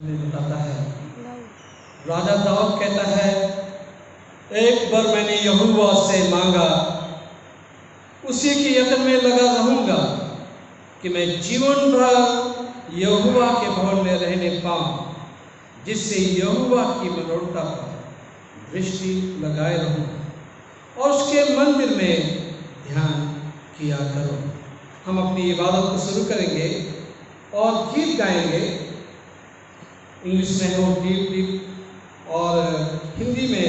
बताता है, राजा दाऊद कहता है, एक बार मैंने यहोवा से मांगा, उसी के यत्न में लगा रहूंगा कि मैं जीवन भर यहोवा के भवन में रहने पाऊं, जिससे यहोवा की मनोरथा पर दृष्टि लगाए रहूं और उसके मंदिर में ध्यान किया करूं। हम अपनी इबादत को शुरू करेंगे और गीत गाएंगे। इंग्लिश में हो डीप डीप, और हिंदी में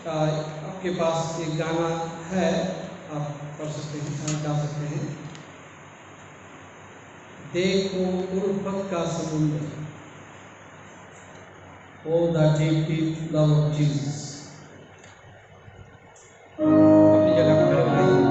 आपके पास एक गाना है, आप पढ़ सकते हैं, गा सकते हैं। देखो उर्वक का समुद्र, O the deep deep love of Jesus. अपनी जगह पर खड़े रहिए।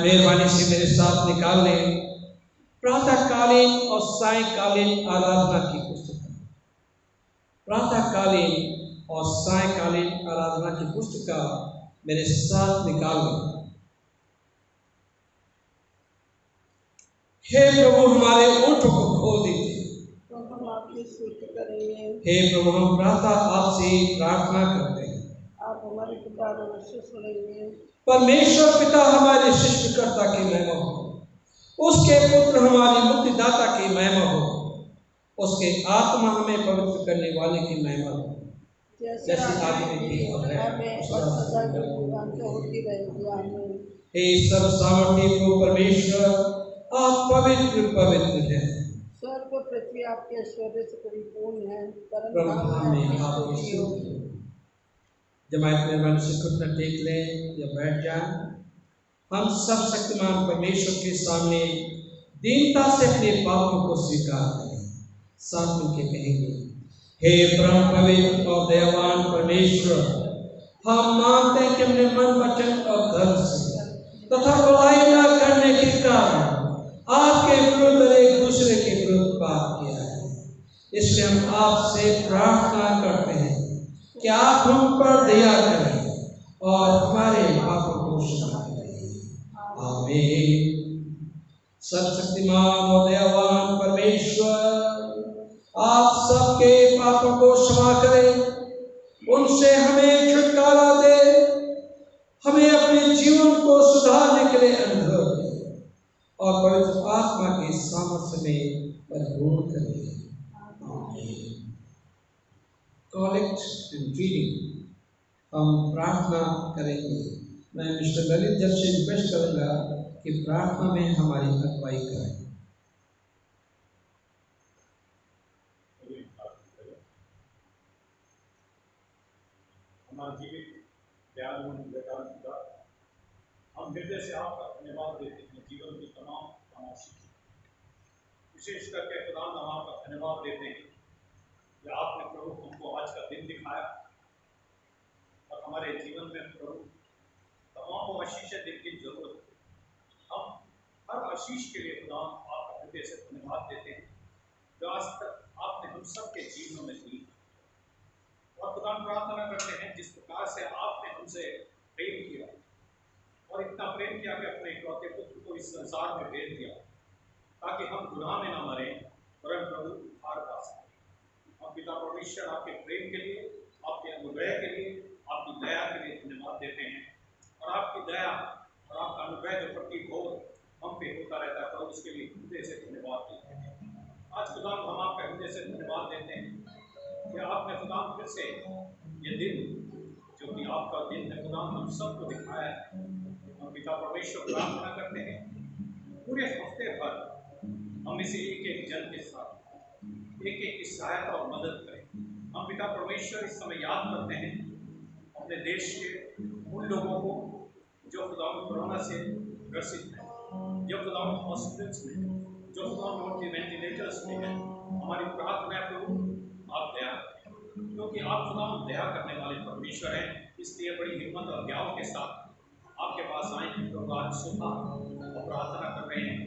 मेहरबानी से मेरे साथ निकाल लें प्रातःकालीन और सायंकालीन आराधना की पुस्तक। प्रातःकालीन और सायंकालीन आराधना की पुस्तक मेरे साथ निकाल लें। हे प्रभु, हमारे ओठों को खोल दीजिए, तो हम आपकी स्तुति करेंगे। हे प्रभु, हम प्रातः आपसे प्रार्थना करते हैं, आप हमारे पुकार अवश्य सुनेंगे। परमेश्वर पिता हमारे सृष्टिकर्ता की महिमा हो, उसके पुत्र हमारी मुक्तिदाता की महिमा हो, उसके आत्मा हमें पवित्र करने वाले की महिमा हो, जैसे आदि में थी और है और सदा होती रहेगी। आमीन। हे सर्व सामर्थी प्रभु परमेश्वर, आप पवित्र पवित्र हैं। स्वर्ग और पृथ्वी आपके ऐश्वर्य से परिपूर्ण है। प्रभु में आपकी स्तुति हो। जमात में मन से घुटना टेक लें या बैठ जाएं। हम सब शक्तिमान परमेश्वर के सामने दीनता से अपने पापों को स्वीकार करें। साथ मिलकर कहेंगे, हे परम पवित्र और दयावान परमेश्वर, हम मानते हैं कि हमने मन वचन और धर्म से तथा बुराई न करने के कारण आपके विरुद्ध और एक दूसरे के विरुद्ध पाप किया है। इसलिए हम आपसे प्रार्थना करते हैं कि आप हम पर दया करें और हमारे पापों को क्षमा करें। आमीन। सर्वशक्तिमान और दयावान परमेश्वर, आप सबके पापों को क्षमा करें, उनसे हमें छुटकारा दे, हमें अपने जीवन को और पवित्र आत्मा के सामर्थ्य में परिपूर्ण करे। आमीन। कॉलेक्ट एंड रीडिंग, हम प्रार्थना करेंगे। मैं मिस्टर ललित जब से रिक्वेस्ट करूंगा कि प्रार्थना में हमारी अगुवाई करें। हमारा जीवित दयालु पिता, हम हृदय से आपका धन्यवाद देते हैं जीवन की तमाम आशीष, विशेष करके खुदा हम आपका धन्यवाद देते हैं कि आपने प्रभु हमको आज का दिन दिखाया और हमारे जीवन में प्रभु तमाम आशीष दिन की जरूरत है। हम हर आशीष के लिए खुदा आपका हृदय से धन्यवाद देते हैं जो आज तक आपने हम सबके जीवनों में दी। और खुदा प्रार्थना करते हैं जिस प्रकार से आपने हमसे प्रेम किया और इतना प्रेम किया कि अपने इकलौते पुत्र को इस संसार में भेज दिया ताकि हम गुनाह में न मरें वरन प्रभु उद्धार पा सकें। हम पिता परमेश्वर आपके प्रेम के लिए, आपके अनुग्रह के लिए, आपकी दया के लिए धन्यवाद देते हैं। और आपकी दया और आपका अनुग्रह जो प्रति घोर हम पे होता रहता है प्रभु, उसके लिए हृदय से धन्यवाद देते हैं। आज खुदा हम आपका हृदय से धन्यवाद देते हैं कि आपने खुदा फिर से ये दिन जो कि आपका दिन है खुदा हम सबको दिखाया है। हम पिता परमेश्वर प्रार्थना करते हैं पूरे हफ्ते भर हम इसे एक एक जन के साथ एक एक की सहायता और मदद करें। हम पिता परमेश्वर इस समय याद करते हैं अपने देश के उन लोगों को जो खुदा कोरोना से ग्रसित हैं, जो खुदा हॉस्पिटल्स में, जो खुदा उनके वेंटिलेटर्स में हैं। हमारी प्रार्थना है प्रभु आप दया करें, क्योंकि आप खुदा दया करने वाले परमेश्वर हैं। इसलिए बड़ी हिम्मत और ज्ञान के साथ आपके पास आए हैं प्रभु। आज सुबह और प्रार्थना कर रहे हैं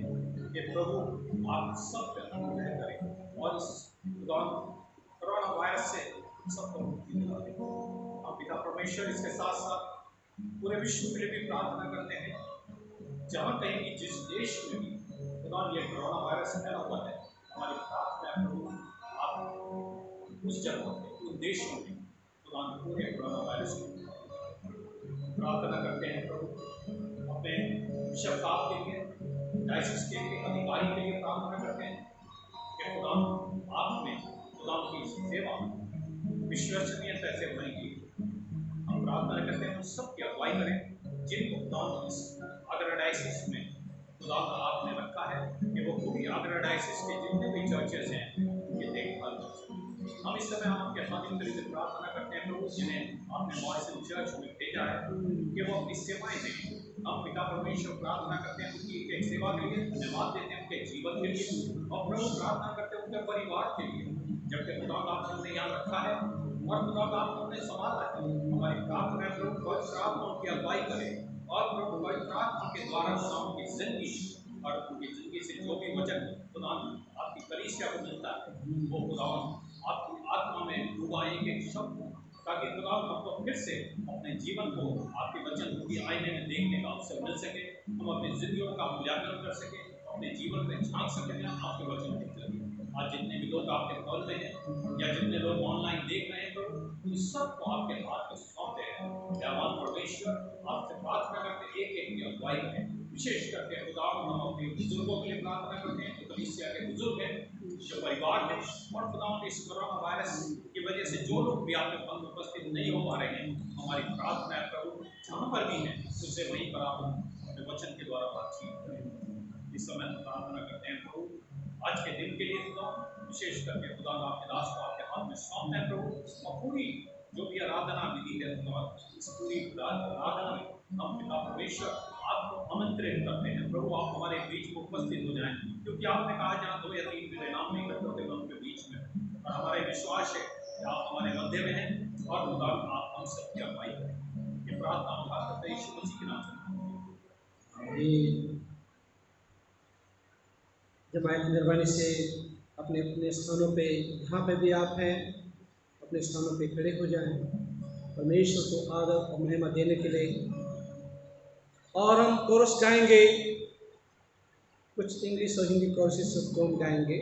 कि प्रभु आप सब पे अनुग्रह करें और इस खुदा कोरोना वायरस से सबको मुक्ति दिला दें। हम पिता परमेश्वर इसके साथ साथ पूरे विश्व के लिए भी प्रार्थना करते हैं जहाँ कहीं भी जिस देश में भी खुदा ये कोरोना वायरस फैला हुआ है। हमारी प्रार्थना है प्रभु आप उस जगह पे, उस देश में खुदा पूरे कोरोना वायरस को प्रार्थना करते हैं प्रभु। अपने बिशप साहब के लिए, डायसिस के अधिकारी के लिए प्रार्थना करते हैं कि खुदा आप में खुदा की सेवा विश्वसनीयता से बनेगी। हम प्रार्थना करते हैं उन सब की अगुवाई करें जिनको खुदा इस आगरा डायसिस में खुदा का आपने रखा है कि वो पूरी आगरा डायसिस के जितने भी चर्चेस हैं ये देखभाल कर सकें। हम इस समय आपके खातिर तरीके से प्रार्थना करते हैं प्रभु जिन्हें आपने मॉरिसन चर्च में भेजा है कि वो अपनी सेवाएं दें। हम पिता परमेश्वर प्रार्थना करते हैं उनकी एक सेवा के लिए धन्यवाद देते हैं, उनके जीवन के लिए और प्रभु प्रार्थना करते हैं उनके परिवार के लिए। जबकि खुदा का आपने यहाँ रखा है और खुदा का आपने संभाला है। हमारी प्रार्थना है प्रभु पवित्र आत्मा उनकी अगुवाई करे और प्रभु पवित्र आत्मा के द्वारा खुदा उनकी जिंदगी और उनकी जिंदगी से जो भी वचन खुदा आपकी कलीसिया को मिलता है वो खुदा आपकी आत्मा में डूबा एक एक शब्द, ताकि खुदा हमको फिर से अपने जीवन को आपके वचन की आईने में देखने का अवसर मिल सके। हम अपनी जिंदगियों का मूल्यांकन कर सके, अपने जीवन में झांक सकें आपके वचन के जरिए। आज जितने भी लोग आपके कॉल में हैं या जितने लोग ऑनलाइन देख रहे हैं तो इस सबको आपके हाथ में सौंपते हैं। दयावान परमेश्वर आपसे प्रार्थना करते एक एक की अगुवाई करें। विशेष करके खुदा हम अपने बुजुर्गों के लिए प्रार्थना करते हैं जो कलीसिया के बुजुर्ग हैं, जो परिवार है और खुदा इस कोरोना वायरस की वजह से जो लोग भी आपके बंद उपस्थित नहीं हो पा रहे हैं। हमारी प्रार्थना है प्रभु जहाँ पर भी है उससे वहीं पर आप अपने वचन के द्वारा बातचीत करें। इस समय हम प्रार्थना करते हैं प्रभु आज के दिन के लिए खुदा विशेष करके खुदा आपके दास को आपके हाथ में सौंपते हैं प्रभु। और पूरी जो भी आराधना विधि है खुदा इस पूरी आराधना में हम पिता परमेश्वर आपको आमंत्रित करते हैं प्रभु आप हमारे बीच में उपस्थित हो जाएं, क्योंकि आपने कहा जहाँ 2 या 3 मेरे नाम में इकट्ठे होते हैं उनके बीच में। और हमारे विश्वास है कि आप हमारे मध्य में हैं और खुदा आप हम सबकी अगुवाई करें। ये प्रार्थना हम करते हैं यीशु मसीह के नाम से। जमायत मेहरबानी से अपने अपने स्थानों पे जहाँ पे भी आप हैं अपने स्थानों पे खड़े हो जाएं परमेश्वर को आदर और महिमा देने के लिए। और हम कोरस गाएंगे, कुछ इंग्लिश और हिंदी कोरसेस को हम गाएंगे।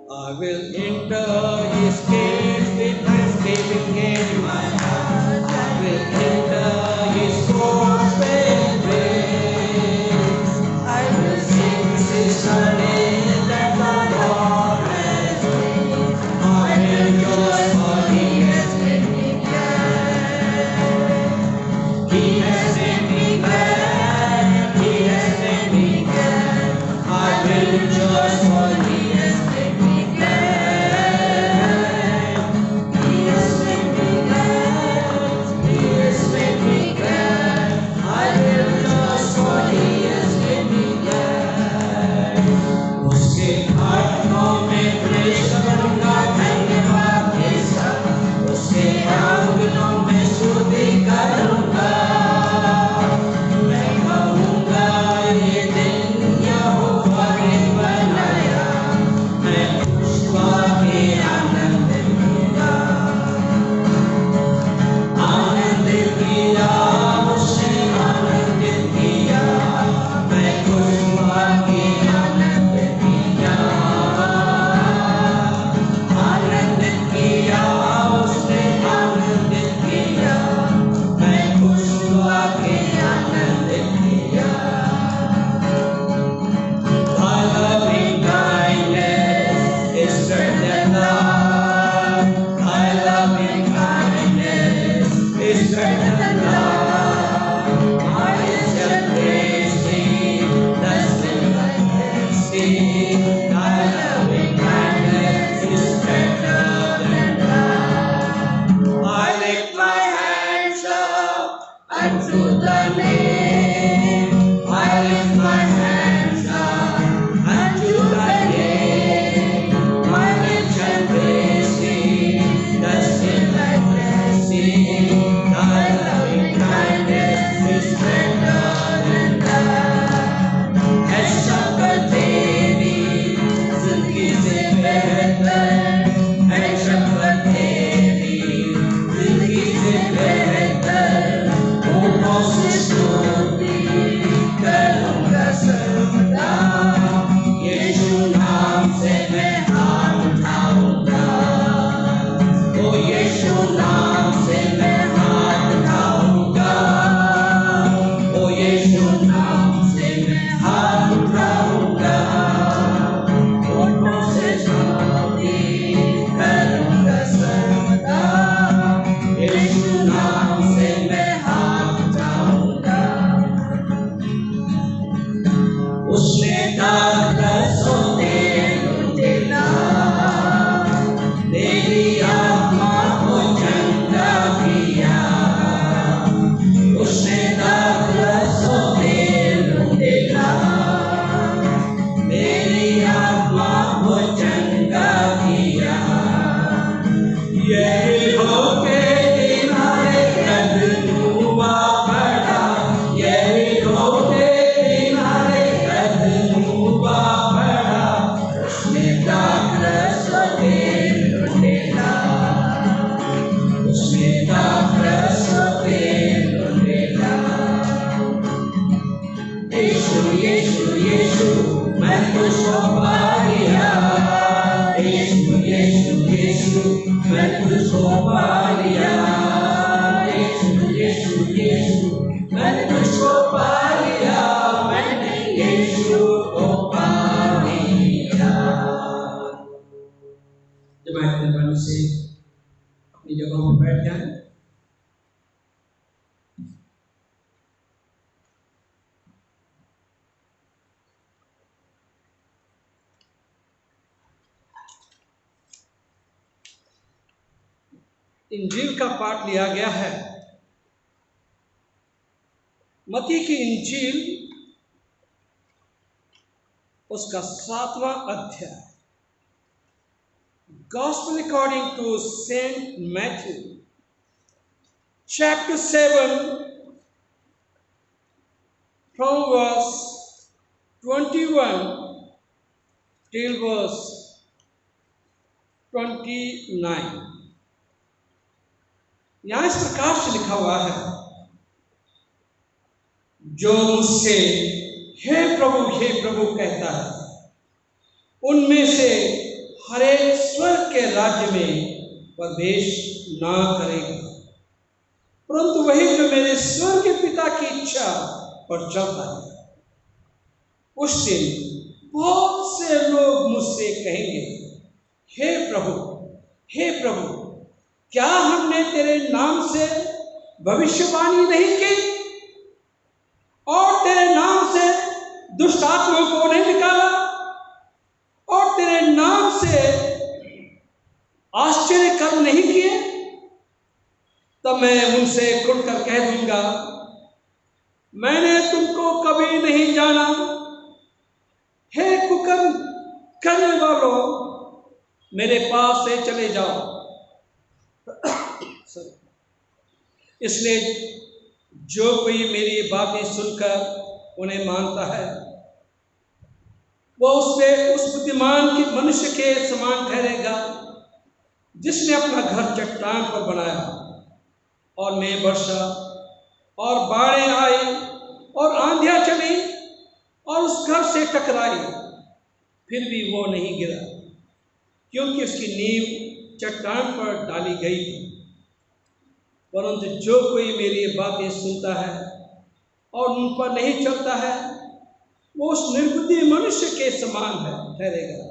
I will enter his gates with thanksgiving in my heart. I will enter his courts with praise. I मैंने तुझको पा लिया। यीशु यीशु यीशु मैंने तुझको पा लिया। यीशु यीशु यीशु मैंने तुझको पा लिया। मैंने यीशु को पा लिया। जमात के बंद से अपनी जगहों पर बैठ जाएं। इंजील का पाठ लिया गया है मत्ती की इंजील उसका 7वां अध्याय। Gospel according to Saint Matthew, chapter 7, from verse 21 till verse 29। यहाँ इस प्रकार से लिखा हुआ है, जो मुझसे हे प्रभु कहता है, उनमें से हर एक स्वर्ग के राज्य में प्रवेश ना करेगा, परंतु वही जो मेरे स्वर्ग के पिता की इच्छा पर चलता है। उस दिन बहुत से लोग मुझसे कहेंगे, हे प्रभु, क्या हमने तेरे नाम से भविष्यवाणी नहीं की और तेरे नाम से दुष्ट आत्माओं को नहीं निकाला और तेरे नाम से आश्चर्य कर्म नहीं किए? तब मैं उनसे खुलकर कह दूंगा, मैंने तुमको कभी नहीं जाना। हे कुकर्म करने वालों, मेरे पास से चले जाओ। इसलिए जो कोई मेरी बातें सुनकर उन्हें मानता है, वह उस बुद्धिमान के मनुष्य के समान ठहरेगा, जिसने अपना घर चट्टान पर बनाया और में वर्षा और बाढ़ें आई और आंधियां चली और उस घर से टकराई, फिर भी वो नहीं गिरा, क्योंकि उसकी नींव चट्टान पर डाली गई थी। परंतु जो कोई मेरी बातें सुनता है और उन पर नहीं चलता है, वो उस निर्बुद्धि मनुष्य के समान है ठहरेगा,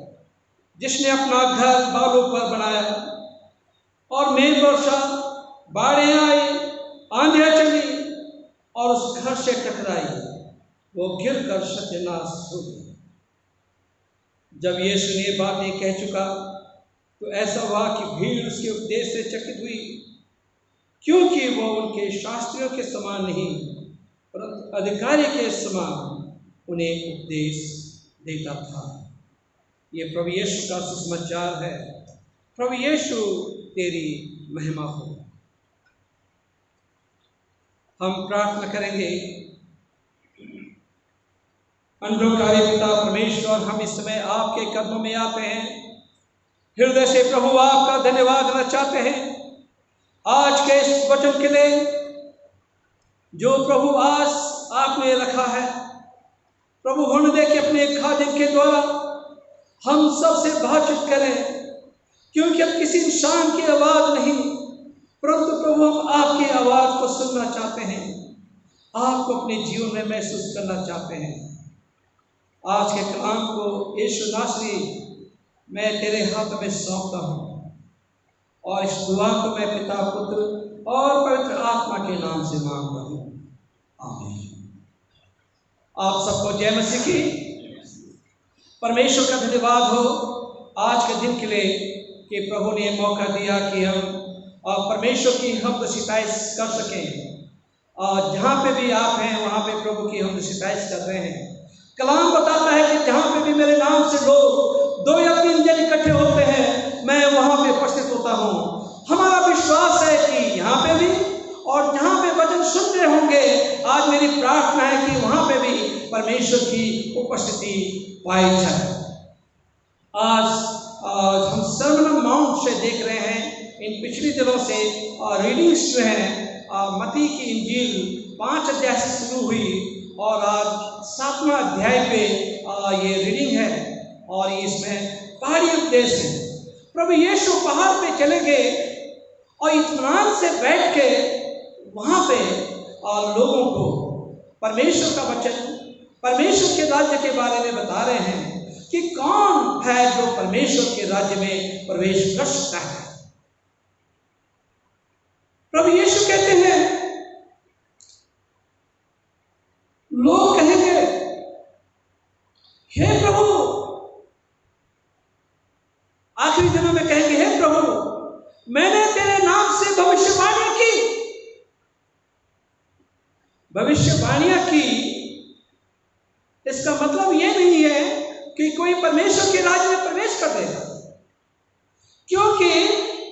जिसने अपना घर बालू पर बनाया और मेघ वर्षा, बाढ़ें आई, आंधियां चली और उस घर से टकराई, वो गिरकर सत्यानाश हो गया। जब यीशु ने बातें कह चुका तो ऐसा हुआ कि भीड़ उसके उपदेश से चकित हुई, क्योंकि वो उनके शास्त्रियों के समान नहीं, परंतु अधिकारी के समान उन्हें उपदेश देता था। ये प्रभु यीशु का सुसमाचार है। प्रभु यीशु तेरी महिमा हो। हम प्रार्थना करेंगे। अनुग्रहकारी पिता परमेश्वर, हम इस समय आपके कदमों में आते हैं, हृदय से प्रभु आपका धन्यवाद करना चाहते हैं आज के इस वचन के लिए जो प्रभु आज आपने रखा है। प्रभु होने दे कि अपने खादिम के द्वारा हम सबसे बातचीत करें, क्योंकि हम किसी इंसान की आवाज़ नहीं, परंतु प्रभु हम आपकी आवाज़ को सुनना चाहते हैं, आपको अपने जीवन में महसूस करना चाहते हैं। आज के कलाम को यीशु नासरी मैं तेरे हाथ में सौंपता हूँ और इस दुआ को मैं पिता, पुत्र और पवित्र आत्मा के नाम से मांगता हूँ। आमीन। आप सबको जय मसीह की। परमेश्वर का धन्यवाद हो आज के दिन के लिए कि प्रभु ने मौका दिया कि हम परमेश्वर की हमद सिताइश कर सकें। और जहाँ पे भी आप हैं वहाँ पे प्रभु की हमद सिताइश कर रहे हैं। कलाम बताता है कि जहाँ पे भी मेरे नाम से लोग 2 या 3 जन इकट्ठे होते हैं, मैं वहाँ पे उपस्थित होता हूँ। हमारा विश्वास है कि यहाँ पे भी और जहाँ पे वचन सुन रहे होंगे, आज मेरी प्रार्थना है कि वहाँ पे भी परमेश्वर की उपस्थिति पाई जाए। आज हम सर्मन माउंट से देख रहे हैं, इन पिछले दिनों से रीडिंग्स जो हैं मत्ती की इंजील 5 अध्याय से शुरू हुई और आज 7वां अध्याय पे ये रीडिंग है और इसमें पहाड़ी उपदेश है। प्रभु यीशु पहाड़ पे चले गए और इत्मीनान से बैठ के वहां पे लोगों को परमेश्वर का वचन, परमेश्वर के राज्य के बारे में बता रहे हैं कि कौन है जो परमेश्वर के राज्य में प्रवेश कर सकता है। प्रभु यीशु कहते हैं, लोग कहेंगे, हे प्रभु, आखिरी दिनों में कहेंगे, हे प्रभु, मैंने तेरे नाम से भविष्यवाणी की। भविष्यवाणियां की, इसका मतलब यह नहीं है कि कोई परमेश्वर के राज्य में प्रवेश कर देगा, क्योंकि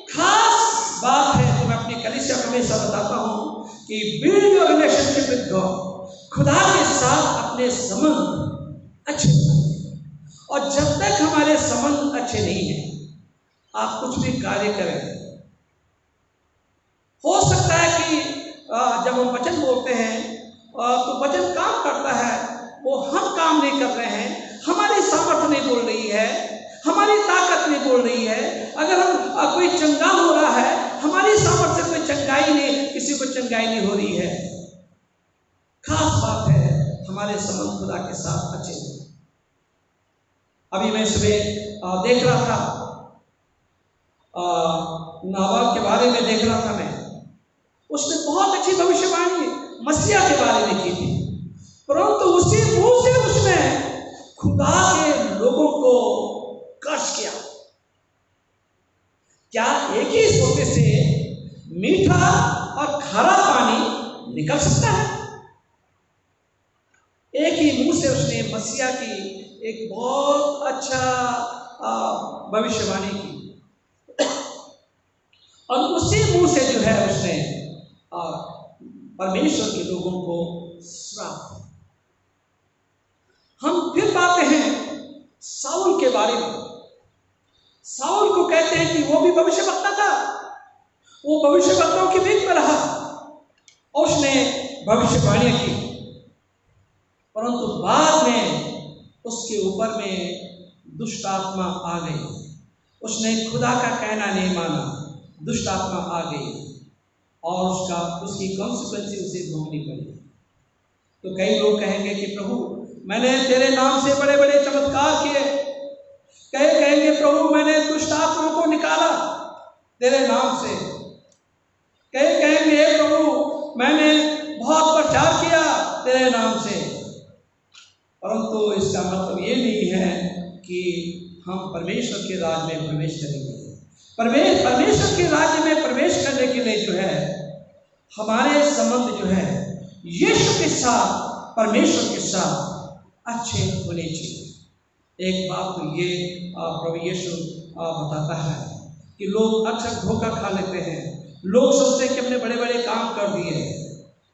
खास बात है जो मैं अपनी कलीसिया को हमेशा बताता हूं कि build your relationship with God, खुदा के साथ अपने संबंध अच्छे बनाइए। और जब तक हमारे संबंध अच्छे नहीं हैं, आप कुछ भी कार्य करें, हो सकता है कि जब हम वचन बोलते हैं तो वचन काम करता है, वो हम काम नहीं कर रहे हैं, हमारी सामर्थ्य नहीं बोल रही है, हमारी ताकत नहीं बोल रही है। अगर हम कोई चंगा हो रहा है, हमारी सामर्थ्य से कोई चंगाई नहीं, किसी को चंगाई नहीं हो रही है। खास बात है हमारे संबंध खुदा के साथ अच्छे। अभी मैं सुबह देख रहा था, नाबाल के बारे में देख रहा था मैं, उसने बहुत अच्छी भविष्यवाणी मसीहा के बारे में की थी, परंतु उसी मुंह से उसने खुदा के लोगों को कर्ष किया। क्या एक ही सोते से मीठा और खारा पानी निकल सकता है? एक ही मुंह से उसने मसीहा की एक बहुत अच्छा भविष्यवाणी की और उसी मुंह से जो है उसने परमेश्वर के लोगों को श्राप। हम फिर पाते हैं साउल के बारे में। साउल को कहते हैं कि वो भी भविष्यवक्ता था, वो भविष्यवक्ताओं के बीच में रहा और उसने भविष्यवाणियां की, परंतु बाद में उसके ऊपर में दुष्ट आत्मा आ गई। उसने खुदा का कहना नहीं माना, दुष्ट आत्मा आ गई और उसकी कॉन्सिक्वेंस उसे भोगनी पड़ी। तो कई लोग कहेंगे कि प्रभु, मैंने तेरे नाम से बड़े बड़े चमत्कार किए, कहेंगे प्रभु, मैंने दुष्ट आत्माओं को निकाला तेरे नाम से, कहेंगे प्रभु, मैंने बहुत प्रचार किया तेरे नाम से, परंतु इसका मतलब ये नहीं है कि हम परमेश्वर के राज्य में प्रवेश करेंगे। परमेश्वर के राज्य में प्रवेश करने के लिए जो है हमारे संबंध जो है यीशु के साथ, परमेश्वर के साथ अच्छे होने चाहिए। एक बात तो ये प्रभु यीशु बताता है कि लोग अक्सर धोखा खा लेते हैं। लोग सोचते हैं कि हमने बड़े बड़े काम कर दिए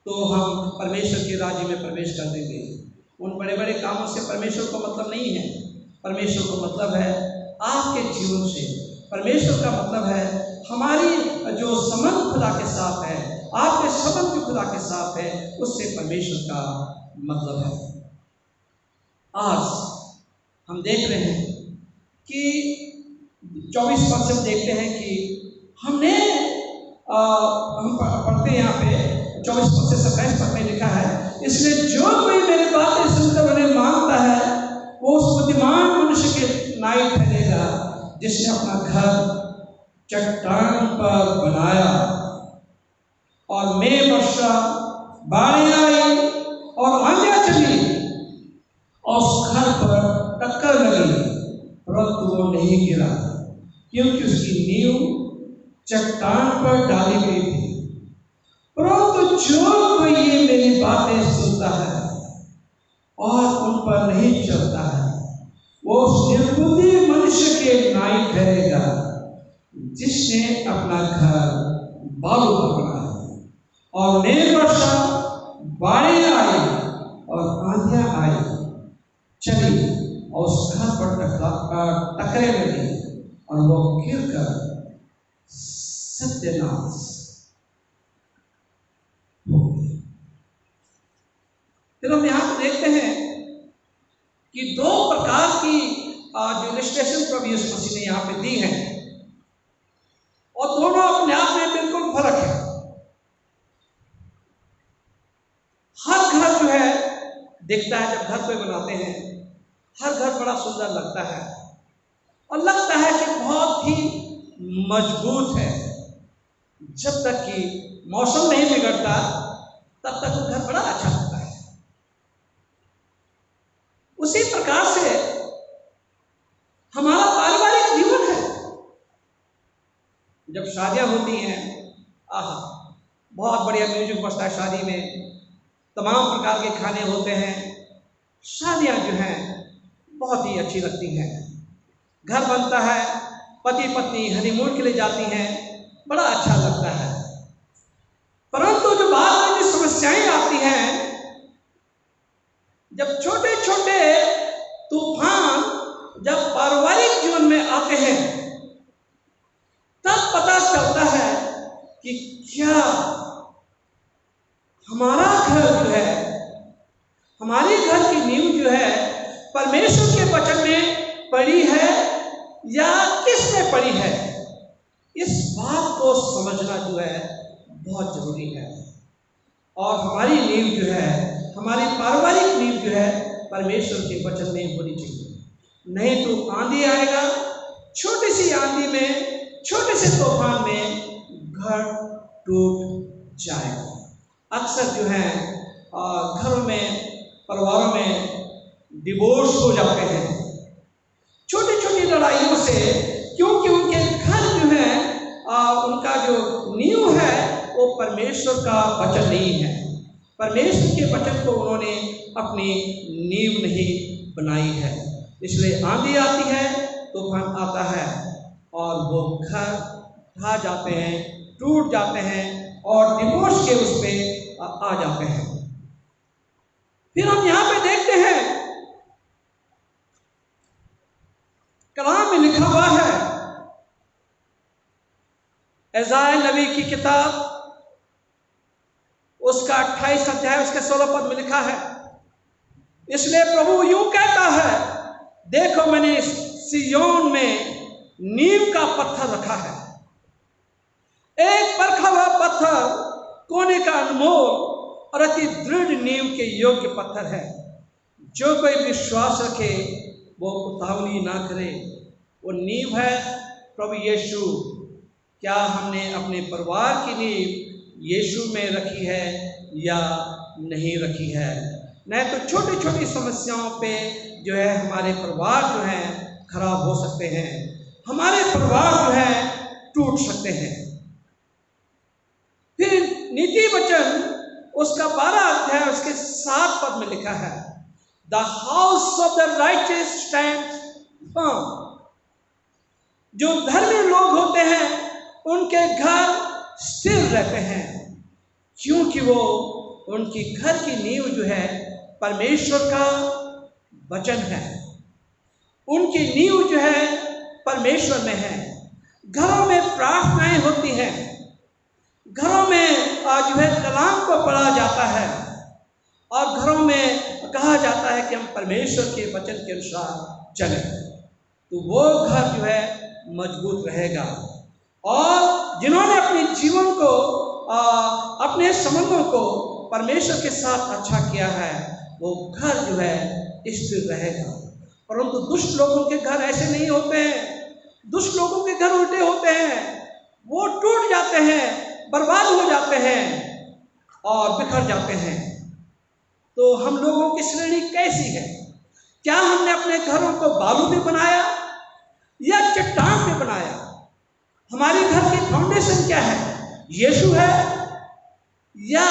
तो हम परमेश्वर के राज्य में प्रवेश कर देंगे। उन बड़े बड़े कामों से परमेश्वर को मतलब नहीं है। परमेश्वर को मतलब है आपके जीवन से। परमेश्वर का मतलब है हमारी जो संबंध खुदा के साथ है, आपके संबंध जो खुदा के साथ है, उससे परमेश्वर का मतलब है। आज हम देख रहे हैं कि 24 पद से देखते हैं कि हमने हम पढ़ते हैं यहाँ पे 24 पद से 27 पद में लिखा है, इसलिए जो कोई मेरी बातें सुनकर उन्हें मानता है वो उस बुद्धिमान मनुष्य के नाई ठहरेगा जिसने अपना घर चट्टान पर बनाया। और मैं वर्षा, बाढ़ आई और आंधियां चली और उस घर पर टक्कर लगी, परंतु वो नहीं गिरा क्योंकि उसकी नींव चट्टान पर डाली गई थी। परंतु जो कोई ये मेरी बातें सुनता है और उन पर नहीं चलता है, वो उस निर्बुद्धि मनुष्य के नाई ठहरेगा जिसने अपना घर बालू पर बनाया। और मेघ वर्षा, बाढ़ें आई और आंधियां आई चली और उस घर पर टकरे लगी और वो गिरकर सत्यानाश हो गई। फिर हम यहाँ पे देखते हैं कि दो प्रकार की जो इलस्ट्रेशन प्रभु यीशु मसीह ने यहाँ पे दी है, और दोनों अपने आप में बिल्कुल फर्क है। हर घर जो है दिखता है, जब घर पे बनाते हैं हर घर बड़ा सुंदर लगता है और लगता है कि बहुत ही मजबूत है। जब तक कि मौसम नहीं बिगड़ता तब तक वो घर बड़ा अच्छा लगता है। उसी प्रकार से हमारा पारिवारिक जीवन है। जब शादियां होती हैं, बहुत बढ़िया म्यूजिक बजता है शादी में, तमाम प्रकार के खाने होते हैं, शादियां जो हैं बहुत ही अच्छी लगती हैं। घर बनता है, पति पत्नी हनीमून के लिए जाती हैं, बड़ा अच्छा लगता है। परंतु जो बाद में जो समस्याएं आती हैं, जब छोटे छोटे तूफान जब पारिवारिक जीवन में आते हैं, तब पता चलता है कि क्या हमारा घर जो है, हमारी घर की नींव जो है परमेश्वर के वचन में पड़ी है या किस में पड़ी है। इस बात को समझना जो है बहुत जरूरी है। और हमारी नींव जो है, हमारी पारिवारिक नींव जो है परमेश्वर के वचन में होनी चाहिए। नहीं तो आंधी आएगा, छोटी सी आंधी में, छोटे से तूफान में घर टूट जाएगा। अक्सर जो है घरों में, परिवारों में डिवोर्स हो जाते हैं छोटी छोटी लड़ाइयों से, क्योंकि उनके घर जो है उनका जो नींव है वो परमेश्वर का वचन नहीं है। परमेश्वर के वचन को उन्होंने अपनी नींव नहीं बनाई है। इसलिए आंधी आती है, तूफान आता है और वो घर ढा जाते हैं, टूट जाते हैं और डिवोर्स के उस पे आ जाते हैं। फिर हम यहाँ पे देखते हैं, कलाम में लिखा हुआ है, एसाया नबी की किताब उसका 28 अध्याय उसके 16 पद में लिखा है, इसलिए प्रभु यूं कहता है, देखो मैंने सिय्योन में नींव का पत्थर रखा है, एक परखा हुआ पत्थर, कोने का अनमोल और अति दृढ़ नींव के योग्य पत्थर है। जो कोई विश्वास रखे वो उतावली ना करे। वो नींव है प्रभु यीशु। क्या हमने अपने परिवार की नींव यीशु में रखी है या नहीं रखी है? नहीं तो छोटी छोटी समस्याओं पे जो है हमारे परिवार जो है खराब हो सकते हैं, हमारे परिवार जो है टूट सकते हैं। फिर नीति वचन उसका 12 अध्याय उसके 7 पद में लिखा है, the house of the righteous stands firm. जो धर्मी लोग होते हैं उनके घर स्थिर रहते हैं, क्योंकि वो उनकी घर की नींव जो है परमेश्वर का वचन है। उनकी नींव जो है परमेश्वर में है। घरों में प्रार्थनाएं होती हैं, घरों में जो है कलाम को पढ़ा जाता है और घरों में कहा जाता है कि हम परमेश्वर के वचन के अनुसार चलें, तो वो घर जो है मजबूत रहेगा। और जिन्होंने अपने जीवन को, अपने संबंधों को परमेश्वर के साथ अच्छा किया है, वो घर जो है स्थिर रहेगा। परंतु दुष्ट लोगों के घर ऐसे नहीं होते हैं। दुष्ट लोगों के घर उल्टे होते हैं, वो टूट जाते हैं, बर्बाद हो जाते हैं और बिखर जाते हैं। तो हम लोगों की श्रेणी कैसी है? क्या हमने अपने घरों को बालू में बनाया या चट्टान पे बनाया? हमारे घर की फाउंडेशन क्या है? यीशु है या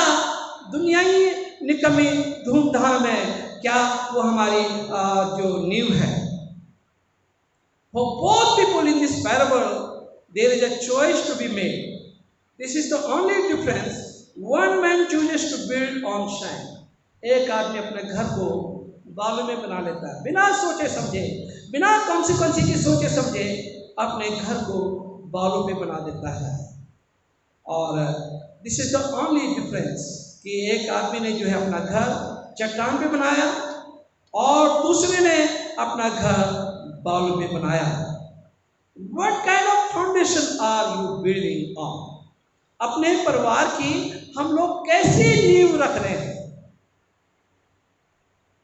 दुनियाई निकम्मी धूमधाम है? क्या वो हमारी जो नींव है? For both people in this parable, there is a choice to be made. This is the only difference. One man chooses to build on sand. एक आदमी अपने घर को बालू में बना लेता है, बिना सोचे समझे, बिना कॉन्सिक्वेंस की सोचे समझे अपने घर को बालू में बना देता है। और this is the only difference कि एक आदमी ने जो है अपना घर चट्टान पे बनाया और दूसरे ने अपना घर बालू पे बनाया। What kind of foundation are you building on? अपने परिवार की हम लोग कैसी नींव रख रहे हैं?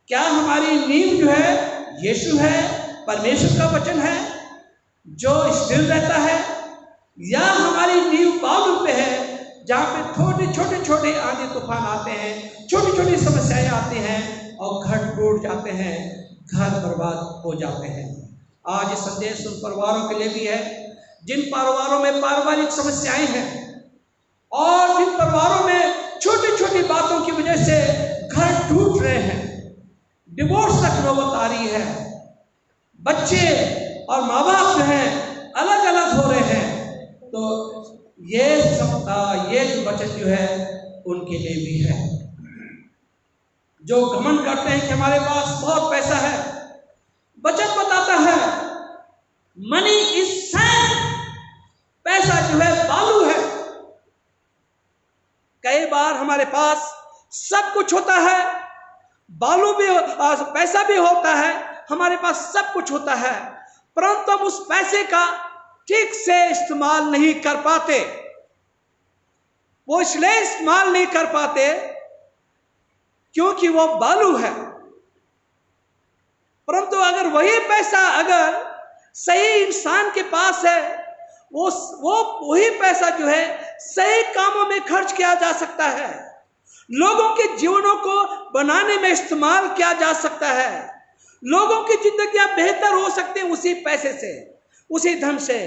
क्या हमारी नींव जो है यीशु है, परमेश्वर का वचन है जो स्थिर रहता है, या हमारी नींव बालू पे है जहाँ पे छोटे आंधी तूफान आते हैं, छोटी समस्याएं आती हैं और घर टूट जाते हैं, घर बर्बाद हो जाते हैं। आज ये संदेश उन परिवारों के लिए भी है जिन परिवारों में पारिवारिक समस्याएं हैं और जिन परिवारों में छोटी बातों की वजह से घर टूट रहे हैं, डिवोर्स तक नौबत आ रही है, बच्चे और माँ बाप जो हैं अलग अलग हो रहे हैं। तो ये जो वचन जो है उनके लिए भी है। जो घमंड करते हैं कि हमारे पास बहुत पैसा है, वचन बताता है मनी इज सैंड, पैसा जो है बालू है। कई बार हमारे पास सब कुछ होता है, बालू भी, पैसा भी होता है, हमारे पास सब कुछ होता है, परंतु हम उस पैसे का ठीक से इस्तेमाल नहीं कर पाते। वो इसलिए इस्तेमाल नहीं कर पाते क्योंकि वो बालू है। परंतु अगर वही पैसा अगर सही इंसान के पास है, वो वही पैसा जो है सही कामों में खर्च किया जा सकता है, लोगों के जीवनों को बनाने में इस्तेमाल किया जा सकता है, लोगों की जिंदगियां बेहतर हो सकती हैं उसी पैसे से, उसी धन से।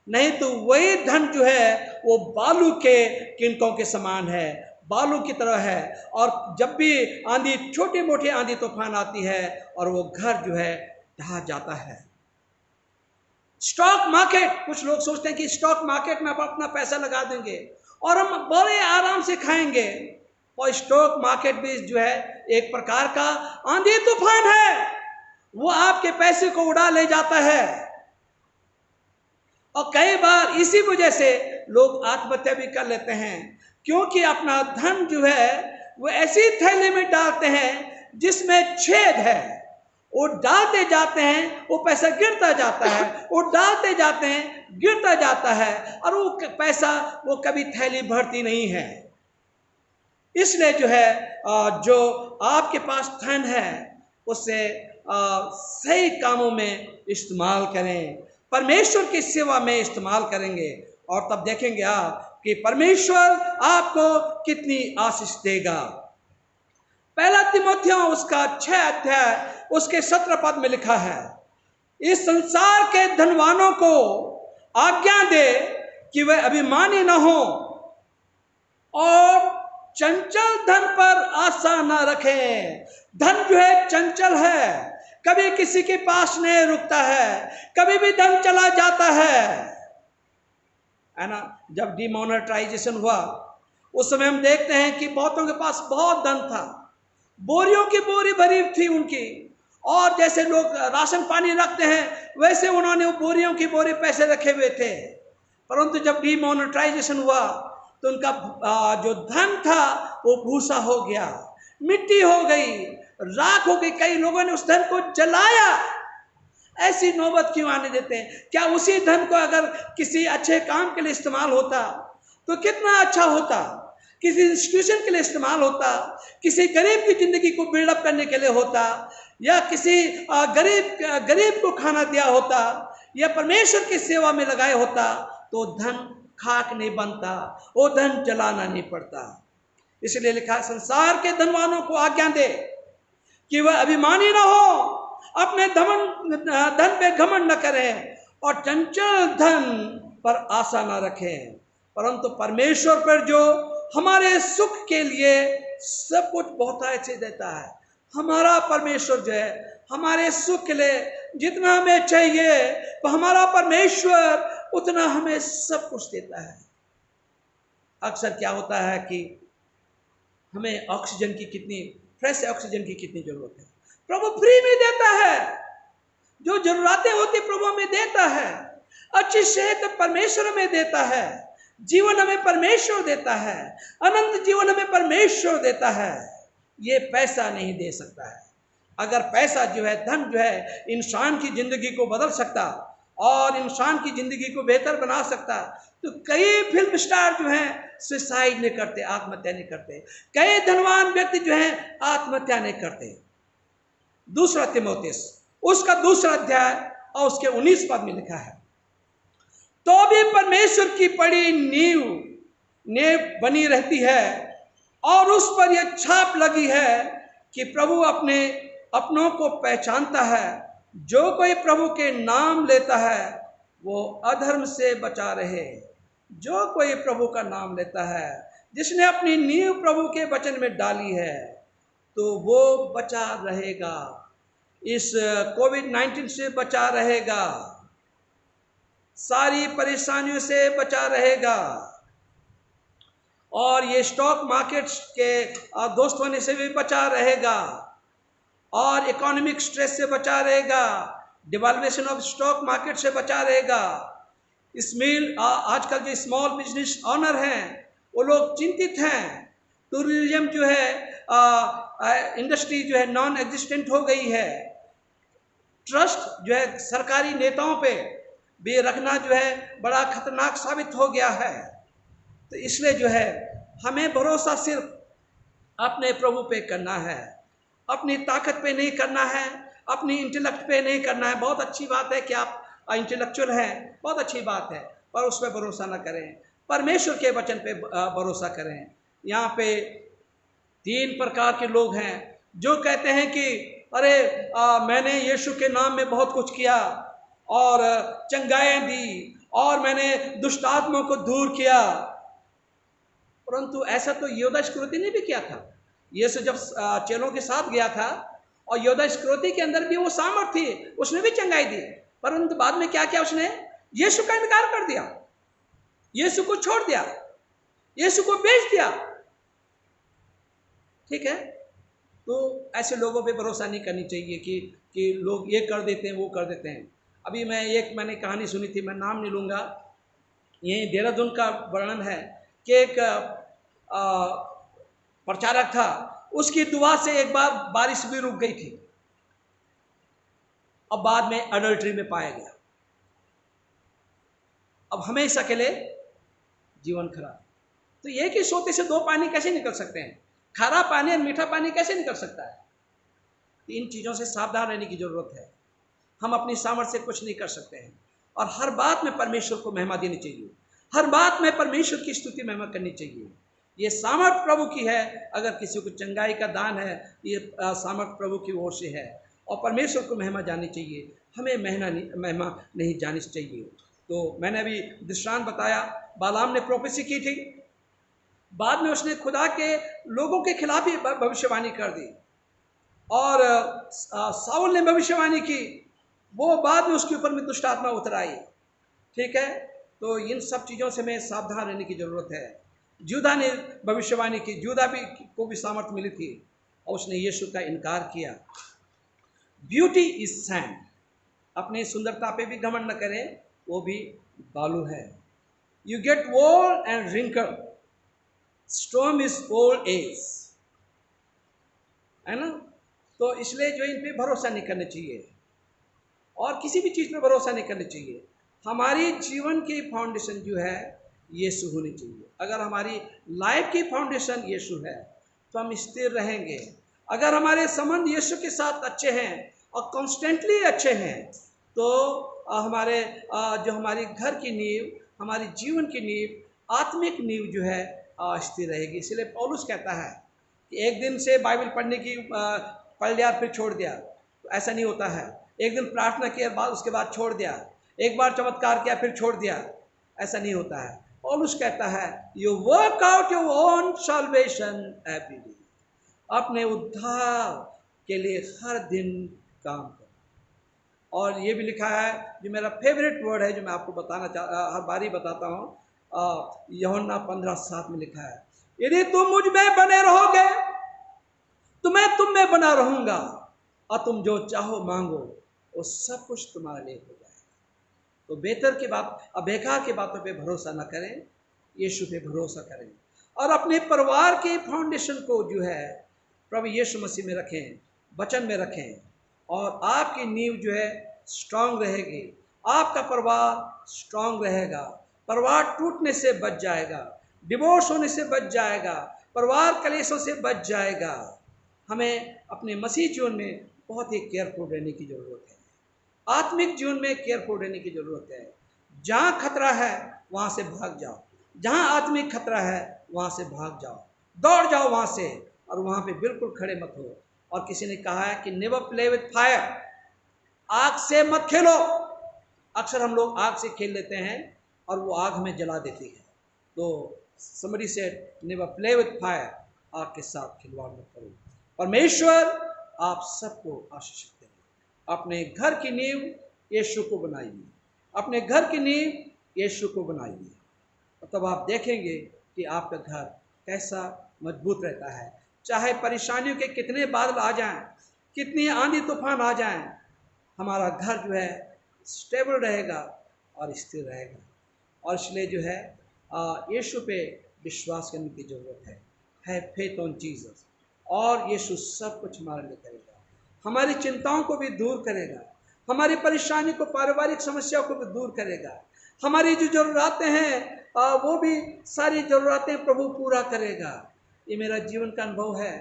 नहीं तो वही धन जो है वो बालू के किनकों के समान है, बालू की तरह है, और जब भी आंधी, छोटी मोटी आंधी तूफान आती है और वो घर जो है ढह जाता है। स्टॉक मार्केट, कुछ लोग सोचते हैं कि स्टॉक मार्केट में आप अपना पैसा लगा देंगे और हम बड़े आराम से खाएंगे, और स्टॉक मार्केट भी जो है एक प्रकार का आंधी तूफान है, वो आपके पैसे को उड़ा ले जाता है। और कई बार इसी वजह से लोग आत्महत्या भी कर लेते हैं, क्योंकि अपना धन जो है वो ऐसी थैली में डालते हैं जिसमें छेद है, वो डालते जाते हैं, वो पैसा गिरता जाता है, वो डालते जाते हैं, गिरता जाता है, और वो पैसा वो कभी थैली भरती नहीं है। इसलिए जो है जो आपके पास धन है उसे सही कामों में इस्तेमाल करें, परमेश्वर की सेवा में इस्तेमाल करेंगे, और तब देखेंगे आप कि परमेश्वर आपको कितनी आशीष देगा। पहला तीमुथियों उसका 6 अध्याय उसके 17 पद में लिखा है, इस संसार के धनवानों को आज्ञा दे कि वे अभिमानी न हो और चंचल धन पर आशा न रखें। धन जो है चंचल है, कभी किसी के पास नहीं रुकता है, कभी भी धन चला जाता है ना। जब डिमोनेटाइजेशन हुआ उस समय हम देखते हैं कि बहुतों के पास बहुत धन था, बोरियों की बोरी भरी थी उनकी, और जैसे लोग राशन पानी रखते हैं वैसे उन्होंने वो बोरियों की बोरी पैसे रखे हुए थे। परंतु जब डिमोनेटाइजेशन हुआ तो उनका जो धन था वो भूसा हो गया, मिट्टी हो गई, राख हो गई, कई लोगों ने उस धन को जलाया। ऐसी नौबत क्यों आने देते हैं? क्या उसी धन को अगर किसी अच्छे काम के लिए इस्तेमाल होता तो कितना अच्छा होता, किसी इंस्टीट्यूशन के लिए इस्तेमाल होता, किसी गरीब की जिंदगी को बिल्डअप करने के लिए होता, या किसी गरीब को खाना दिया होता, या परमेश्वर की सेवा में लगाया होता, तो धन खाक नहीं बनता, वो धन जलाना नहीं पड़ता। इसलिए लिखा, संसार के धनवानों को आज्ञा दे कि वह अभिमानी न हो, अपने धन पे घमंड न करें और चंचल धन पर आशा न रखें, परंतु परमेश्वर पर जो हमारे सुख के लिए सब कुछ बहुतायत से देता है। हमारा परमेश्वर जो है हमारे सुख के लिए जितना हमें चाहिए वो हमारा परमेश्वर उतना हमें सब कुछ देता है। अक्सर क्या होता है कि हमें ऑक्सीजन की कितनी, फ्रेश ऑक्सीजन की कितनी जरूरत है, प्रभु फ्री में देता है। जो जरूरतें होती प्रभु में देता है, अच्छी सेहत परमेश्वर में देता है, जीवन हमें परमेश्वर देता है, अनंत जीवन हमें परमेश्वर देता है। ये पैसा नहीं दे सकता है। अगर पैसा जो है, धन जो है, इंसान की ज़िंदगी को बदल सकता और इंसान की ज़िंदगी को बेहतर बना सकता, तो कई फिल्म स्टार जो हैं सुसाइड नहीं करते, आत्महत्या नहीं करते। कई धनवान व्यक्ति जो हैं आत्महत्या नहीं करते। दूसरा तीमुथियुस उसका दूसरा अध्याय और उसके 19 पद में लिखा है, तो भी परमेश्वर की पड़ी नींव बनी रहती है और उस पर यह छाप लगी है कि प्रभु अपने अपनों को पहचानता है। जो कोई प्रभु के नाम लेता है वो अधर्म से बचा रहे। जो कोई प्रभु का नाम लेता है, जिसने अपनी नींव प्रभु के वचन में डाली है, तो वो बचा रहेगा, इस कोविड-19 से बचा रहेगा, सारी परेशानियों से बचा रहेगा, और ये स्टॉक मार्केट्स के दोस्त होने से भी बचा रहेगा, और इकोनॉमिक स्ट्रेस से बचा रहेगा, डिवैल्यूएशन ऑफ स्टॉक मार्केट से बचा रहेगा। आजकल जो स्मॉल बिजनेस ऑनर हैं वो लोग चिंतित हैं। टूरिज्म जो है, इंडस्ट्री जो है नॉन एग्जिस्टेंट हो गई है। ट्रस्ट जो है सरकारी नेताओं पे भी रखना जो है बड़ा खतरनाक साबित हो गया है। तो इसलिए जो है हमें भरोसा सिर्फ अपने प्रभु पे करना है, अपनी ताकत पे नहीं करना है, अपनी इंटेलेक्ट पे नहीं करना है। बहुत अच्छी बात है कि आप इंटेलेक्चुअल हैं, बहुत अच्छी बात है, पर उस पर भरोसा ना करें, परमेश्वर के वचन पे भरोसा करें। यहाँ पे 3 प्रकार के लोग हैं जो कहते हैं कि अरे मैंने यीशु के नाम में बहुत कुछ किया और चंगाइयाँ दी और मैंने दुष्ट आत्माओं को दूर किया। परंतु ऐसा तो यहूदा इस्करियोती ने भी किया था। यीशु जब चेलों के साथ गया था और यहूदा इस्करियोती के अंदर भी वो सामर्थ थी, उसने भी चंगाई दी, परंतु बाद में क्या किया उसने? यीशु का इनकार कर दिया, यीशु को छोड़ दिया, यीशु को बेच दिया। ठीक है, तो ऐसे लोगों पे भरोसा नहीं करनी चाहिए कि लोग ये कर देते हैं, वो कर देते हैं। अभी मैंने कहानी सुनी थी, मैं नाम नहीं लूँगा, यही देहरादून का वर्णन है कि एक प्रचारक था, उसकी दुआ से एक बार बारिश भी रुक गई थी और बाद में अडल्ट्री में पाया गया। अब हमेशा के लिए जीवन खराब। तो एक ही सोते से 2 पानी कैसे निकल सकते हैं? खारा पानी और मीठा पानी कैसे निकल सकता है? इन चीज़ों से सावधान रहने की जरूरत है। हम अपनी सामर्थ्य से कुछ नहीं कर सकते हैं और हर बात में परमेश्वर को महिमा देनी चाहिए, हर बात में परमेश्वर की स्तुति महिमा करनी चाहिए। ये सामर्थ प्रभु की है। अगर किसी को चंगाई का दान है, ये सामर्थ प्रभु की ओर से है और परमेश्वर को महिमा जानी चाहिए, हमें महिमा नहीं जानी चाहिए। तो मैंने अभी दृष्टांत बताया, बालाम ने प्रोफेसी की थी, बाद में उसने खुदा के लोगों के खिलाफ ही भविष्यवाणी कर दी, और साउल ने भविष्यवाणी की, वो बाद में उसके ऊपर में दुष्ट आत्मा उतर आई। ठीक है, तो इन सब चीज़ों से हमें सावधान रहने की ज़रूरत है। यूदा ने भविष्यवाणी की, यूदा को भी सामर्थ्य मिली थी और उसने यीशु का इनकार किया। ब्यूटी इज सैंड, अपनी सुंदरता पे भी घमंड न करें, वो भी बालू है। You get old and wrinkle, storm is old age, है ना। तो इसलिए जो इन पे भरोसा नहीं करना चाहिए और किसी भी चीज़ पे भरोसा नहीं करना चाहिए। हमारी जीवन की फाउंडेशन जो है यीशु होनी चाहिए। अगर हमारी लाइफ की फाउंडेशन यीशु है तो हम स्थिर रहेंगे। अगर हमारे संबंध यीशु के साथ अच्छे हैं और कॉन्स्टेंटली अच्छे हैं, तो हमारे जो हमारी घर की नींव, हमारी जीवन की नींव, आत्मिक नींव जो है स्थिर रहेगी। इसलिए पौलुस कहता है कि एक दिन से बाइबल पढ़ने की पढ़ लिया फिर छोड़ दिया, तो ऐसा नहीं होता है। एक दिन प्रार्थना किया बाद उसके बाद छोड़ दिया, एक बार चमत्कार किया फिर छोड़ दिया, ऐसा नहीं होता है। पौलुस कहता है you work out your own salvation every day, अपने उद्धार के लिए हर दिन काम करो। और ये भी लिखा है, जो मेरा फेवरेट वर्ड है, जो मैं आपको हर बारी बताता हूँ, यूहन्ना 15:7 में लिखा है, यदि तुम मुझ में बने रहोगे तो मैं तुम में बना रहूंगा और तुम जो चाहो मांगो वो सब कुछ तुम्हारे लिए हो जाएगा। तो बेहतर की बात, बेकार की बातों पे भरोसा ना करें, यीशु पे भरोसा करें और अपने परिवार के फाउंडेशन को जो है प्रभु यीशु मसीह में रखें, वचन में रखें, और आपकी नींव जो है स्ट्रांग रहेगी, आपका परिवार स्ट्रांग रहेगा, परिवार टूटने से बच जाएगा, डिवोर्स होने से बच जाएगा, परिवार कलेशों से बच जाएगा। हमें अपने मसीह जीवन में बहुत ही केयरफुल रहने की ज़रूरत है, आत्मिक जीवन में केयरफुल रहने की ज़रूरत है। जहाँ खतरा है वहाँ से भाग जाओ, जहाँ आत्मिक खतरा है वहाँ से भाग जाओ, दौड़ जाओ वहाँ से, और वहाँ पे बिल्कुल खड़े मत हो। और किसी ने कहा है कि नेवर प्ले विथ फायर, आग से मत खेलो। अक्सर हम लोग आग से खेल लेते हैं और वो आग हमें जला देती है। तो somebody said never play with fire, आग के साथ खिलवाड़ मत करो। परमेश्वर आप सबको आशीषित करें। अपने घर की नींव यीशु को बनाइए, अपने घर की नींव यीशु को बनाइए, तब आप देखेंगे कि आपका घर कैसा मजबूत रहता है। चाहे परेशानियों के कितने बादल आ जाएं, कितनी आंधी तूफान आ जाएं, हमारा घर जो है स्टेबल रहेगा और स्थिर रहेगा। और इसलिए जो है यीशु पे विश्वास करने की ज़रूरत है फेथ ऑन जीसस, और यीशु सब कुछ हमारे लिए करेगा, हमारी चिंताओं को भी दूर करेगा, हमारी परेशानी को, पारिवारिक समस्याओं को भी दूर करेगा, हमारी जो ज़रूरतें हैं वो भी सारी ज़रूरतें प्रभु पूरा करेगा। ये मेरा जीवन का अनुभव है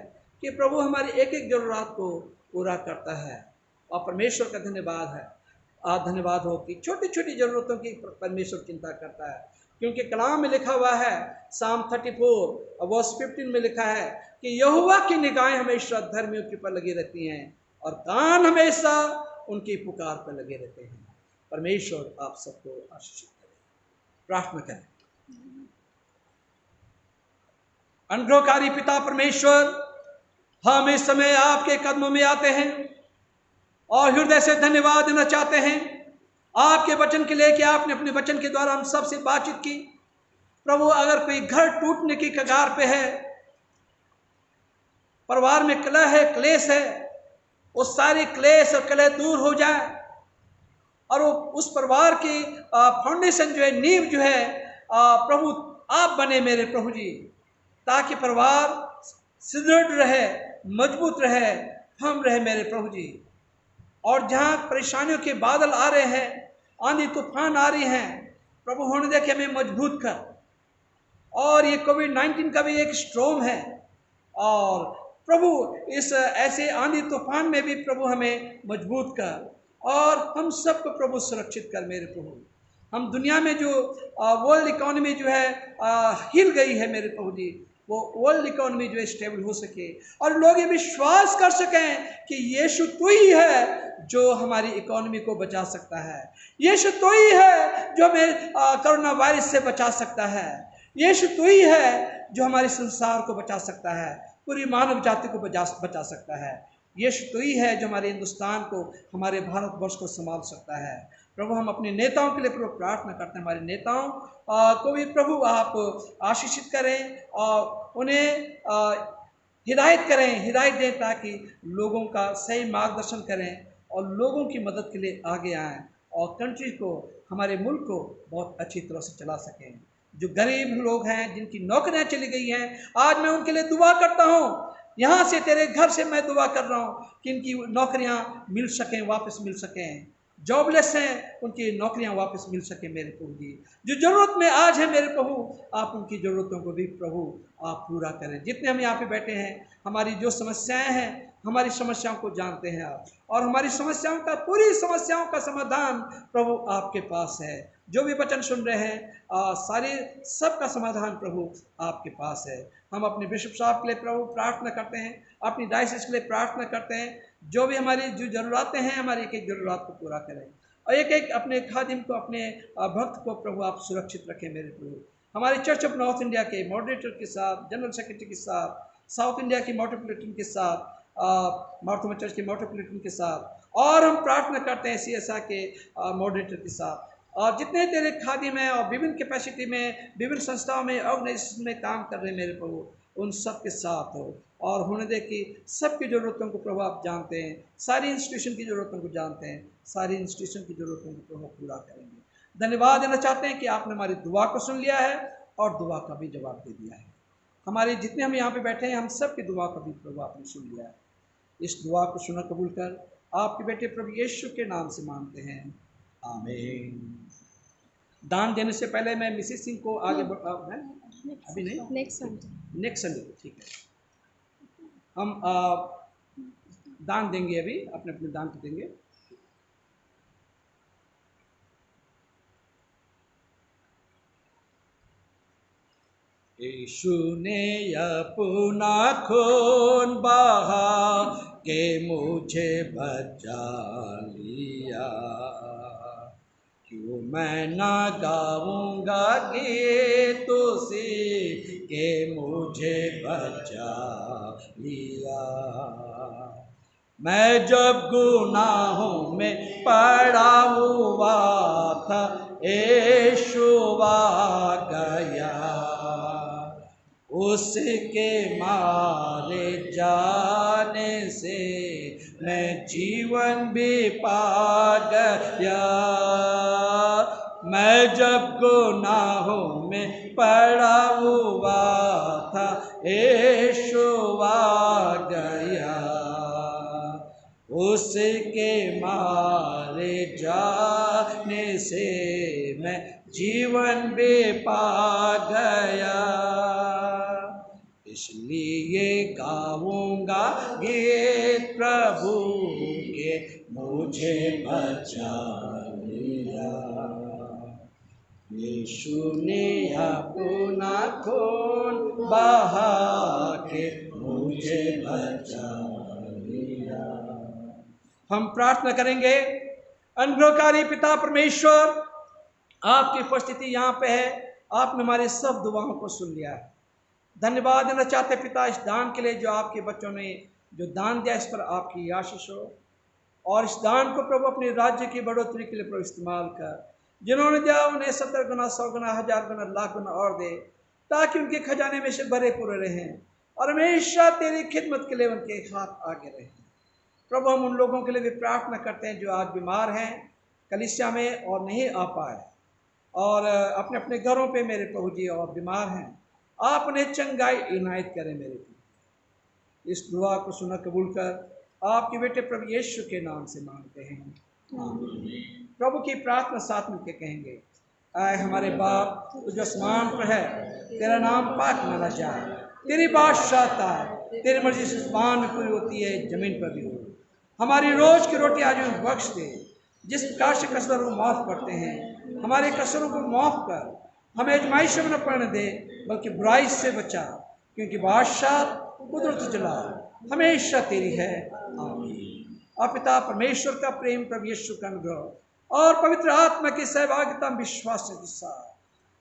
कि प्रभु हमारी एक एक ज़रूरत को पूरा करता है, और परमेश्वर का धन्यवाद है, धन्यवाद हो कि छोटी छोटी ज़रूरतों की परमेश्वर चिंता करता है। क्योंकि कलाम में लिखा हुआ है, साम 34 वर्स 15 में लिखा है कि यहोवा की निगाहें हमेशा धर्मियों के ऊपर लगी रहती हैं, और कान हमेशा उनकी पुकार पर लगे रहते हैं। परमेश्वर आप सबको आशीषित करें। प्रार्थना करें। अनुग्रहकारी पिता परमेश्वर, हम इस समय आपके कदमों में आते हैं और हृदय से धन्यवाद देना चाहते हैं आपके वचन के लिए कि आपने अपने वचन के द्वारा हम सबसे बातचीत की। प्रभु, अगर कोई घर टूटने की कगार पे है, परिवार में कलह है, क्लेश है, वो सारे क्लेश और कलह दूर हो जाए, और वो उस परिवार की फाउंडेशन जो है, नींव जो है, प्रभु आप बने मेरे प्रभु जी, ताकि परिवार सुदृढ़ रहे, मजबूत रहे, हम रहे मेरे प्रभु जी। और जहाँ परेशानियों के बादल आ रहे हैं, आंधी तूफान आ रही हैं, प्रभु होने दे कि हमें मजबूत कर। और ये कोविड-19 का भी एक स्ट्रॉम है, और प्रभु इस ऐसे आंधी तूफान में भी प्रभु हमें मजबूत कर, और हम सबको प्रभु सुरक्षित कर मेरे प्रभु। हम दुनिया में जो वर्ल्ड इकोनॉमी जो है हिल गई है मेरे प्रभु जी, वो वर्ल्ड इकोनॉमी जो है स्टेबल हो सके, और लोग ये विश्वास कर सकें कि यीशु तो ही है जो हमारी इकोनॉमी को बचा सकता है, यीशु तो ही है जो हमें कोरोना वायरस से बचा सकता है, यीशु तो ही है जो हमारे संसार को बचा सकता है, पूरी मानव जाति को बचा सकता है। यीशु तो ही है जो हमारे हिंदुस्तान को, हमारे भारतवर्ष को संभाल सकता है। प्रभु, हम अपने नेताओं के लिए प्रभु प्रार्थना करते हैं, हमारे नेताओं को भी प्रभु आप आशीषित करें और उन्हें हिदायत करें, हिदायत दें, ताकि लोगों का सही मार्गदर्शन करें और लोगों की मदद के लिए आगे आएँ, और कंट्री को, हमारे मुल्क को बहुत अच्छी तरह से चला सकें। जो गरीब लोग हैं, जिनकी नौकरियां चली गई हैं, आज मैं उनके लिए दुआ करता हूँ। यहाँ से तेरे घर से मैं दुआ कर रहा हूँ कि इनकी नौकरियां मिल सकें, वापस मिल सकें। जॉबलेस हैं, उनकी नौकरियां वापस मिल सकें मेरे प्रभु जी। जो ज़रूरत में आज है मेरे प्रभु, आप उनकी ज़रूरतों को भी प्रभु आप पूरा करें। जितने हम यहाँ पे बैठे हैं, हमारी जो समस्याएं हैं, हमारी समस्याओं को जानते हैं आप, और हमारी समस्याओं का, पूरी समस्याओं का समाधान प्रभु आपके पास है। जो भी वचन सुन रहे हैं, सारे सबका समाधान प्रभु आपके पास है। हम अपने बिशप साहब के लिए प्रभु प्रार्थना करते हैं, अपनी डायसिस के लिए प्रार्थना करते हैं। जो भी हमारी जो ज़रूरतें हैं, हमारी एक एक ज़रूरत को पूरा करें, और एक एक अपने खादिम को, अपने भक्त को प्रभु आप सुरक्षित रखें मेरे प्रभु। हमारी चर्च ऑफ नॉर्थ इंडिया के मॉडरेटर के साथ, जनरल सेक्रेटरी के साथ, साउथ इंडिया की मेट्रोपॉलिटन के साथ, मार्थोमा चर्च के मेट्रोपॉलिटन के साथ, और हम प्रार्थना करते हैं CSI के मॉडरेटर के साथ, और जितने तेरे खादिम हैं और विभिन्न कैपेसिटी में, विभिन्न संस्थाओं में, ऑर्गेनाइजेशन में काम कर रहे हैं मेरे प्रभु, उन सब के साथ हो, और होने दे कि सबकी ज़रूरतों को प्रभु आप जानते हैं, सारी इंस्टीट्यूशन की ज़रूरतों को जानते हैं, सारी इंस्टीट्यूशन की ज़रूरतों को प्रभु पूरा करेंगे। धन्यवाद देना चाहते हैं कि आपने हमारी दुआ को सुन लिया है और दुआ का भी जवाब दे दिया है। हमारे जितने हम यहाँ पे बैठे हैं, हम सब की दुआ को भी प्रभु आपने सुन लिया है। इस दुआ को सुना कबूल कर आपके बेटे प्रभु यीशु के नाम से मांगते हैं, आमीन। दान देने से पहले मैं मिसेस सिंह को आगे है अभी नहीं, नेक्स्ट संडे को, ठीक है। हम दान देंगे, अभी अपने अपने दान को देंगे। यीशु ने अपना खून बहा के मुझे बचा लिया, क्यों मैं ना गाऊंगा गीत उसी के मुझे बचा लिया। मैं जब गुनाहों में पड़ा हुआ था, यीशु आ गया, उसके मारे जाने से मैं जीवन भी पा गया। मैं जब गुनाहों में पड़ा हुआ था, यीशु आ गया, उसके मारे जाने से मैं जीवन भी पा गया। इसलिए गाऊंगा गीत प्रभु के मुझे बचा लिया, यीशु ने अपना खून बहा के मुझे बचा लिया। हम प्रार्थना करेंगे। अनुग्रहकारी पिता परमेश्वर, आपकी उपस्थिति यहाँ पे है, आपने हमारे सब दुआओं को सुन लिया है। धन्यवाद देना चाहते पिता इस दान के लिए जो आपके बच्चों ने जो दान दिया, इस पर आपकी आशीष हो, और इस दान को प्रभु अपने राज्य की बढ़ोतरी के लिए प्रभु इस्तेमाल कर। जिन्होंने दिया उन्हें 70 गुना, 100 गुना, 1000 गुना, लाख गुना और दे, ताकि उनके खजाने में से भरे पूरे रहें और हमेशा तेरी खिदमत के लिए उनके हाथ आगे रहें। प्रभु हम उन लोगों के लिए भी प्रार्थना करते हैं जो आज बीमार हैं कलीसिया में और नहीं आ पाए, और अपने अपने घरों पे मेरे प्रभु जी और बीमार हैं, आप उन्हें चंगाई इनायत करें मेरे प्रभु। इस दुआ को सुना कबूल कर आपके बेटे प्रभु यीशु के नाम से मांगते हैं, आमीन। प्रभु की प्रार्थना साथ मिलकर कहेंगे। आए हमारे बाप जो आसमान पर है, तेरा नाम पाक माना जाए, तेरी बादशाहता है, तेरी मर्जी आसमान में पूरी होती है, जमीन पर भी हो। हमारी रोज की रोटी आज हमें बख्श दे, जिस प्रकार से कसर को माफ़ करते हैं, हमारे कसरों को माफ़ कर, हमें आजमाइश में न पड़ने दे, बल्कि बुराई से बचा, क्योंकि बादशाह कुदरत जलाल हमेशा तेरी है, आमीन। और पिता परमेश्वर का प्रेम, प्रभु यीशु का अनुग्रह और पवित्र आत्मा की सहभागिता विश्वास के साथ,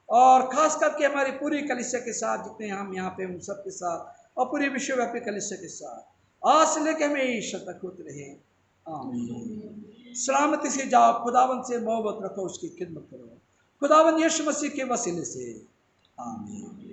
और खास करके हमारी पूरी कलीसिया के साथ, जितने हम यहाँ पे उन सब के साथ, और पूरी विश्वव्यापी कलीसिया के साथ, आज से लेकर हमेशा तक होते रहे, आमीन। सलामती से जाओ, खुदावंद से मोहब्बत रखो, उसकी खिदमत करो, खुदावंद यीशु मसीह के वसीले से, आमीन।